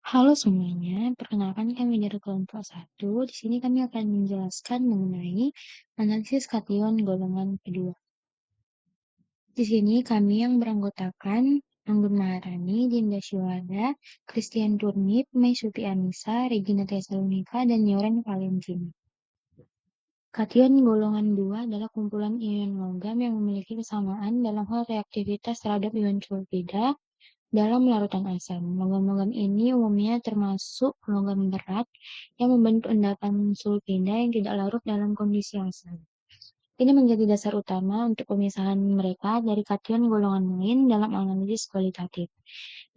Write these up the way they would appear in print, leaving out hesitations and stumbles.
Halo semuanya, perkenalkan kami dari kelompok satu. Di sini kami akan menjelaskan mengenai analisis kation golongan kedua. Di sini kami yang beranggotakan Anggun Maharani, Dinda Syuhada, Christian Turnip, Mai Suti Anissa, Regina Tesalonika, dan Yoren Valentina. Kation golongan 2 adalah kumpulan ion logam yang memiliki kesamaan dalam hal reaktivitas terhadap ion sulfida dalam larutan asam. Logam-logam ini umumnya termasuk logam berat yang membentuk endapan sulfida yang tidak larut dalam kondisi asam. Ini menjadi dasar utama untuk pemisahan mereka dari kation golongan lain dalam analisis kualitatif.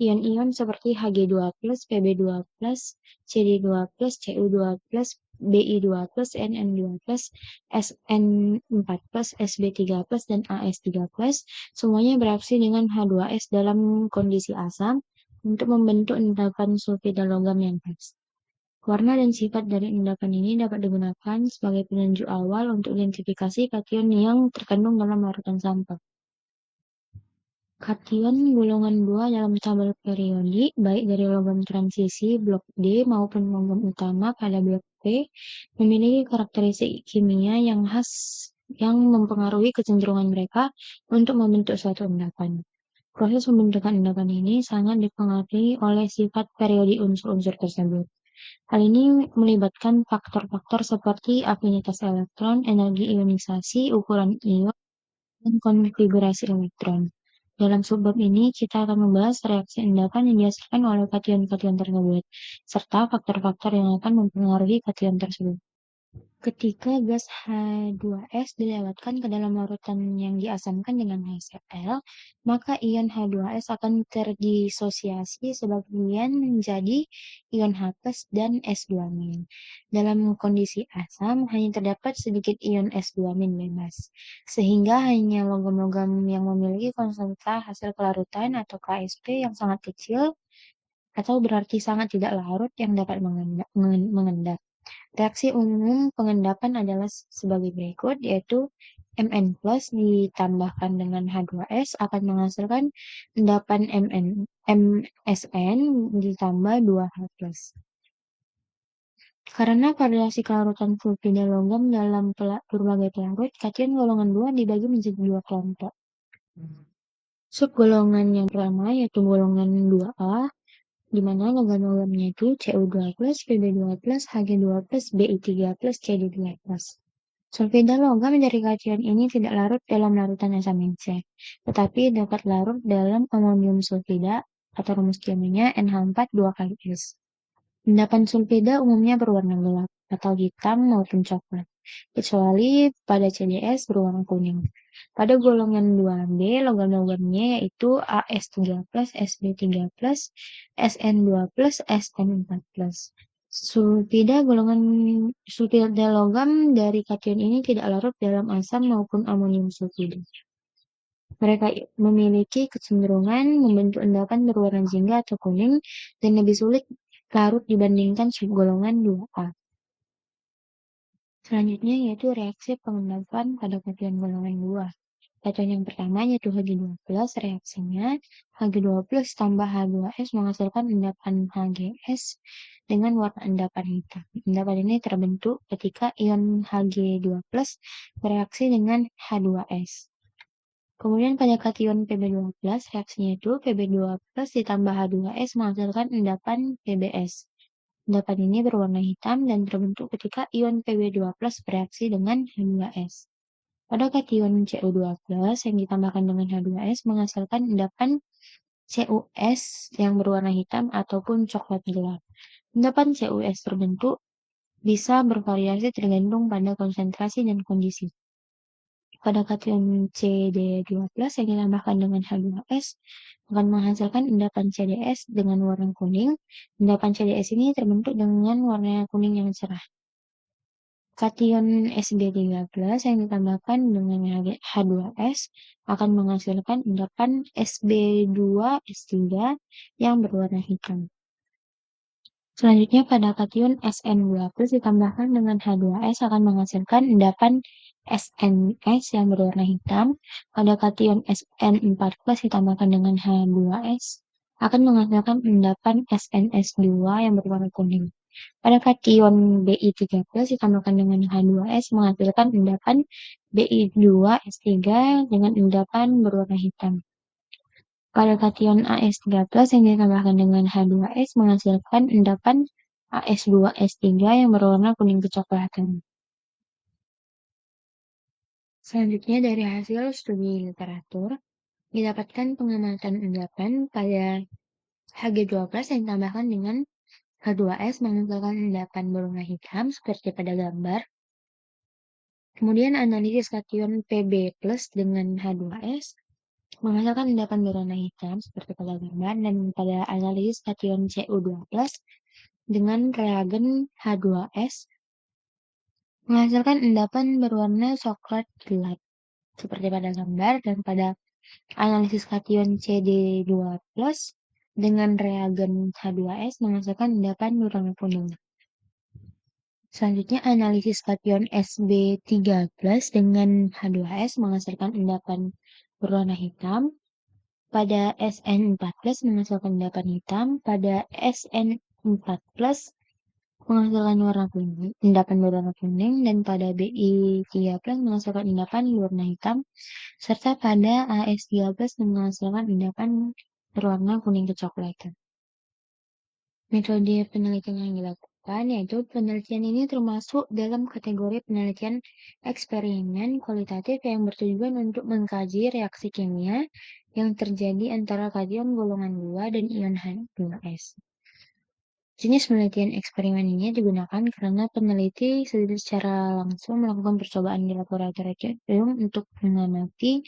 Ion-ion seperti Hg2+, Pb2+, Cd2+, Cu2+, Bi2+, Nn2+, Sn4+, Sb3+, dan As3+, semuanya bereaksi dengan H2S dalam kondisi asam untuk membentuk endapan sulfida logam yang khas. Warna dan sifat dari endapan ini dapat digunakan sebagai penunjuk awal untuk identifikasi kation yang terkandung dalam larutan sampel. Kation golongan 2 dalam tabel periodik, baik dari logam transisi blok D maupun logam utama pada blok P, memiliki karakteristik kimia yang khas yang mempengaruhi kecenderungan mereka untuk membentuk suatu endapan. Proses pembentukan endapan ini sangat dipengaruhi oleh sifat periodik unsur-unsur tersebut. Hal ini melibatkan faktor-faktor seperti afinitas elektron, energi ionisasi, ukuran ion, dan konfigurasi elektron. Dalam subbab ini, kita akan membahas reaksi endapan yang dihasilkan oleh kation-kation tersebut, serta faktor-faktor yang akan mempengaruhi kation tersebut. Ketika gas H2S dilewatkan ke dalam larutan yang diasamkan dengan HCl, maka ion H2S akan terdisosiasi sebagian menjadi ion H+ dan S2-. Dalam kondisi asam, hanya terdapat sedikit ion S2- bebas, sehingga hanya logam-logam yang memiliki konsentrasi hasil kelarutan atau KSP yang sangat kecil atau berarti sangat tidak larut yang dapat mengendap. Reaksi umum pengendapan adalah sebagai berikut, yaitu Mn+ ditambahkan dengan H2S akan menghasilkan endapan MsN ditambah 2H+. Karena variasi kelarutan sulfida logam dalam berbagai pelarut, kation golongan 2 dibagi menjadi dua kelompok. Subgolongan yang pertama yaitu golongan 2A, di mana logam-logamnya itu Cu2+, Pb2+, Hg2+, Bi3+, Cd2+. Sulfida logam dari kation ini tidak larut dalam larutan asam NC, tetapi dapat larut dalam amonium sulfida atau rumus kimianya NH4 2 kali S. Endapan sulfida umumnya berwarna gelap atau hitam maupun coklat, kecuali pada CDS berwarna kuning. Pada golongan 2B, logam-logamnya yaitu As3+, Sb3+, Sn2+, Sn4+. Sulfida logam dari kation ini tidak larut dalam asam maupun amonium sulfida. Mereka memiliki kecenderungan membentuk endapan berwarna jingga atau kuning dan lebih sulit larut dibandingkan subgolongan 2A. Selanjutnya yaitu reaksi pengendapan pada kation golongan 2. Kation yang pertama yaitu Hg2+, reaksinya Hg2+ tambah H2S menghasilkan endapan HGS dengan warna endapan hitam. Endapan ini terbentuk ketika ion Hg2+ bereaksi dengan H2S. Kemudian pada kation Pb2+, reaksinya itu Pb2+ ditambah H2S menghasilkan endapan PbS. Endapan ini berwarna hitam dan terbentuk ketika ion Pb2+ bereaksi dengan H2S. Pada kation Cu2+ yang ditambahkan dengan H2S menghasilkan endapan CuS yang berwarna hitam ataupun coklat gelap. Endapan CuS terbentuk bisa bervariasi tergantung pada konsentrasi dan kondisi. Pada kation Cd2+ yang ditambahkan dengan H2S akan menghasilkan endapan CdS dengan warna kuning. Endapan CdS ini terbentuk dengan warna kuning yang cerah. Kation Sb3+ yang ditambahkan dengan H2S akan menghasilkan endapan Sb2S3 yang berwarna hitam. Selanjutnya pada kation Sn2+ ditambahkan dengan H2S akan menghasilkan endapan SNS yang berwarna hitam. Pada kation Sn4+ ditambahkan dengan H2S akan menghasilkan endapan SNS2 yang berwarna kuning. Pada kation Bi13 ditambahkan dengan H2S menghasilkan endapan Bi2S3 dengan endapan berwarna hitam. Pada kation AS13 yang ditambahkan dengan H2S menghasilkan endapan AS2S3 yang berwarna kuning kecoklatan. Selanjutnya dari hasil studi literatur, didapatkan pengamatan endapan pada Hg12 yang ditambahkan dengan H2S menghasilkan endapan berwarna hitam seperti pada gambar. Kemudian analisis kation Pb plus dengan H2S menghasilkan endapan berwarna hitam seperti pada gambar, dan pada analisis kation Cu2 plus dengan reagen H2S menghasilkan endapan berwarna coklat gelap seperti pada gambar, dan pada analisis kation Cd2 plus dengan reagen H2S menghasilkan endapan berwarna kuning. Selanjutnya analisis kation Sb3+ dengan H2S menghasilkan endapan berwarna hitam. Pada Sn4+ menghasilkan endapan hitam. Pada Sn4+ menghasilkan endapan berwarna kuning, dan pada Bi3+ menghasilkan endapan berwarna hitam, serta pada As3+ menghasilkan endapan berwarna kuning kecoklatan. Metode penelitian yang dilakukan yaitu penelitian ini termasuk dalam kategori penelitian eksperimen kualitatif yang bertujuan untuk mengkaji reaksi kimia yang terjadi antara kation golongan 2 dan ion H2S. Jenis penelitian eksperimen ini digunakan karena peneliti secara langsung melakukan percobaan di laboratorium untuk mengamati,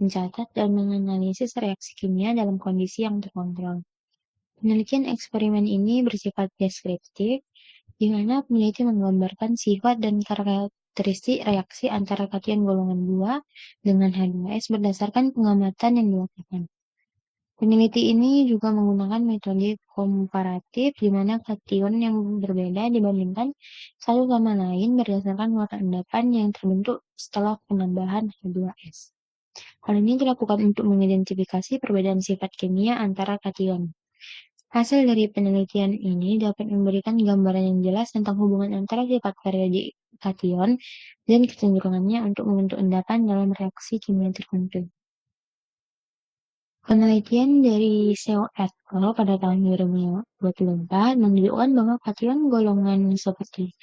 mencatat, dan menganalisis reaksi kimia dalam kondisi yang terkontrol. Penelitian eksperimen ini bersifat deskriptif, di mana peneliti menggambarkan sifat dan karakteristik reaksi antara kation golongan 2 dengan H2S berdasarkan pengamatan yang dilakukan. Peneliti ini juga menggunakan metode komparatif, di mana kation yang berbeda dibandingkan satu sama lain berdasarkan warna endapan yang terbentuk setelah penambahan H2S. Hal ini dilakukan untuk mengidentifikasi perbedaan sifat kimia antara kation. Hasil dari penelitian ini dapat memberikan gambaran yang jelas tentang hubungan antara sifat periodik kation dan kecenderungannya untuk membentuk endapan dalam reaksi kimia tertentu. Penelitian dari Seo et al. Pada tahun 2024 menunjukkan bahwa kation golongan seperti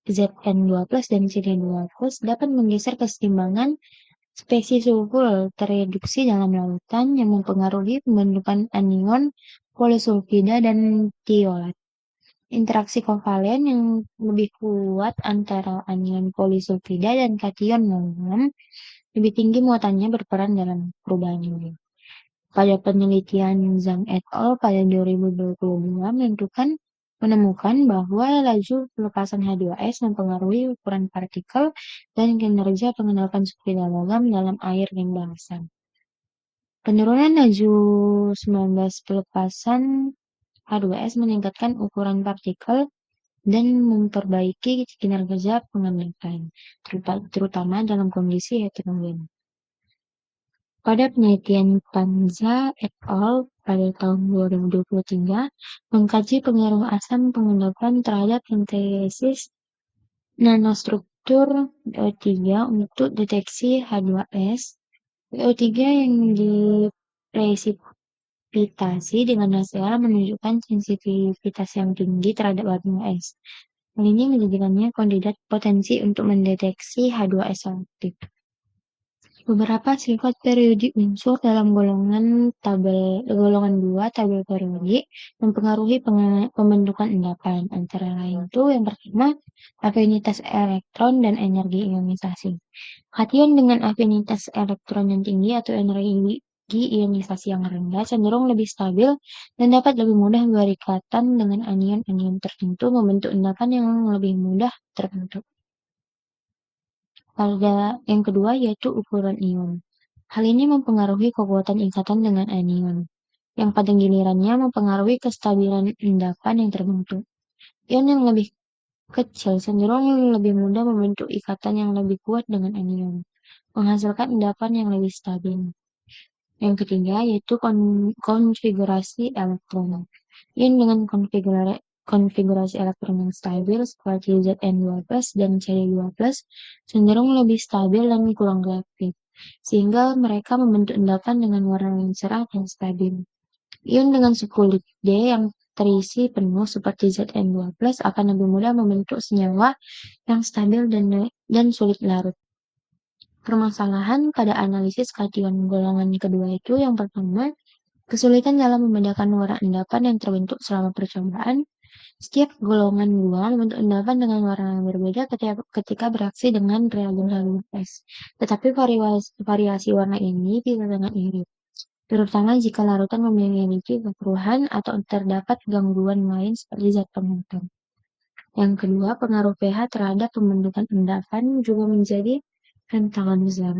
Zn2+ dan Cd2+ dapat menggeser keseimbangan spesies sulfur tereduksi dalam lautan yang mempengaruhi pembentukan anion polisulfida dan tiolat. Interaksi kovalen yang lebih kuat antara anion polisulfida dan kation logam lebih tinggi muatannya berperan dalam perubahan ini. Pada penelitian Zhang et al. Pada 2022 menemukan bahwa laju pelepasan H2S mempengaruhi ukuran partikel dan kinerja pengendapan sulfida logam dalam air yang basah. Penurunan laju 19 pelepasan H2S meningkatkan ukuran partikel dan memperbaiki kinerja pengendapan, terutama dalam kondisi heterogen. Pada penelitian Panza et al. Pada tahun 2023 mengkaji pengaruh asam pengendapan terhadap sintesis nanostruktur BO3 untuk deteksi H2S. BO3 yang dipresipitasi dengan hasil menunjukkan sensitivitas yang tinggi terhadap H2S. Hal ini menjadikannya kandidat potensi untuk mendeteksi H2S aktif. Beberapa sifat periodik unsur dalam golongan 2 tabel periodik mempengaruhi pembentukan endapan. Antara lain itu yang pertama, afinitas elektron dan energi ionisasi. Kation dengan afinitas elektron yang tinggi atau energi ionisasi yang rendah cenderung lebih stabil dan dapat lebih mudah berikatan dengan anion-anion tertentu, membentuk endapan yang lebih mudah terbentuk. Pada yang kedua yaitu ukuran ion. Hal ini mempengaruhi kekuatan ikatan dengan anion, yang pada gilirannya mempengaruhi kestabilan endapan yang terbentuk. Ion yang lebih kecil cenderung lebih mudah membentuk ikatan yang lebih kuat dengan anion, menghasilkan endapan yang lebih stabil. Yang ketiga yaitu konfigurasi elektron. Ion dengan konfigurasi elektron yang stabil seperti Zn2+ dan Cd2+ cenderung lebih stabil dan kurang reaktif, sehingga mereka membentuk endapan dengan warna yang cerah dan stabil. Ion dengan suku D yang terisi penuh seperti Zn2+ akan lebih mudah membentuk senyawa yang stabil dan sulit larut. Permasalahan pada analisis kation golongan kedua itu yang pertama, kesulitan dalam membedakan warna endapan yang terbentuk selama percobaan. Setiap golongan dua membentuk endapan dengan warna yang berbeda ketika bereaksi dengan reagen H2S. Tetapi variasi warna ini bisa sangat mirip, terutama jika larutan memiliki kekeruhan atau terdapat gangguan lain seperti zat penentu. Yang kedua, pengaruh pH terhadap pembentukan endapan juga menjadi tantangan besar.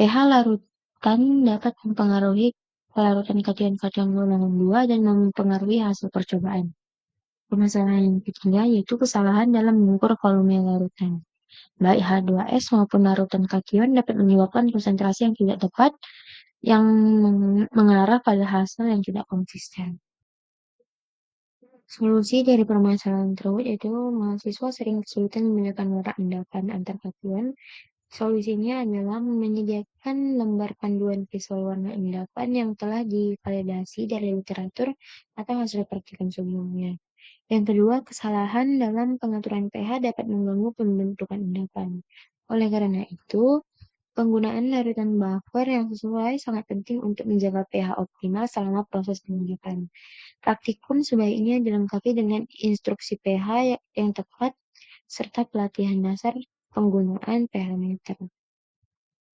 pH larutan dapat mempengaruhi pelarutan kation-kation golongan 2 dan mempengaruhi hasil percobaan. Permasalahan yang ketiga yaitu kesalahan dalam mengukur volume larutan. Baik H2S maupun larutan kation dapat menyebabkan konsentrasi yang tidak tepat yang mengarah pada hasil yang tidak konsisten. Solusi dari permasalahan tersebut yaitu mahasiswa sering kesulitan membedakan warna endapan antar kation. Solusinya adalah menyediakan lembar panduan visual warna endapan yang telah divalidasi dari literatur atau hasil praktikum sebelumnya. Yang kedua, kesalahan dalam pengaturan pH dapat mengganggu pembentukan endapan. Oleh karena itu, penggunaan larutan buffer yang sesuai sangat penting untuk menjaga pH optimal selama proses pengujian. Praktikum sebaiknya dilengkapi dengan instruksi pH yang tepat serta pelatihan dasar penggunaan pH meter.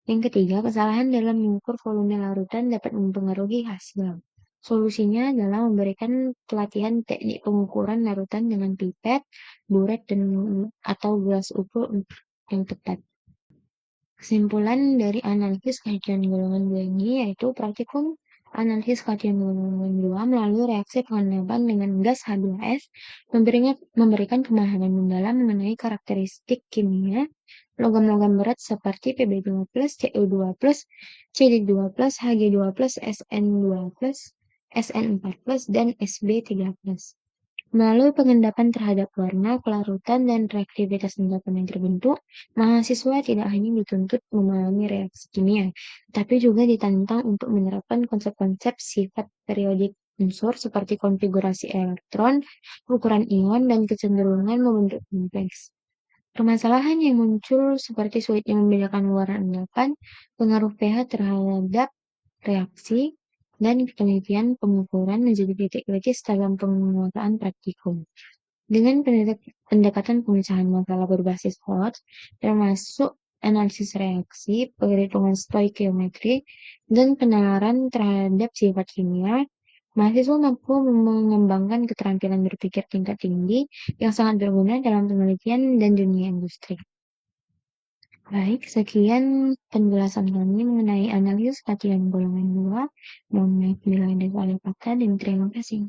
Yang ketiga, kesalahan dalam mengukur volume larutan dapat mempengaruhi hasil. Solusinya adalah memberikan pelatihan teknik pengukuran larutan dengan pipet, buret, atau gelas ukur yang tepat. Kesimpulan dari analisis kajian golongan 2 ini yaitu praktikum analisis kajian golongan 2 melalui reaksi pengendapan dengan gas H2S memberikan pemahaman mendalam mengenai karakteristik kimia logam-logam berat seperti Pb2+, Cu2+, Cd2+, Hg2+, Sn2+, Sn4+, dan Sb3+. Melalui pengendapan terhadap warna, kelarutan, dan reaktivitas endapan yang terbentuk, mahasiswa tidak hanya dituntut memahami reaksi kimia, tapi juga ditantang untuk menerapkan konsep-konsep sifat periodik unsur seperti konfigurasi elektron, ukuran ion, dan kecenderungan membentuk kompleks. Permasalahan yang muncul seperti sulitnya membedakan warna endapan, pengaruh pH terhadap reaksi, dan penelitian pengukuran menjadi titik kritis dalam penguasaan praktikum. Dengan pendekatan pemecahan masalah berbasis HOT, termasuk analisis reaksi, perhitungan stoikiometri, dan penalaran terhadap sifat kimia, mahasiswa mampu mengembangkan keterampilan berpikir tingkat tinggi yang sangat berguna dalam penelitian dan dunia industri. Baik, sekian penjelasan kami mengenai analisis kajian golongan 2. Mohon maaf bila ada salah kata dan terima kasih.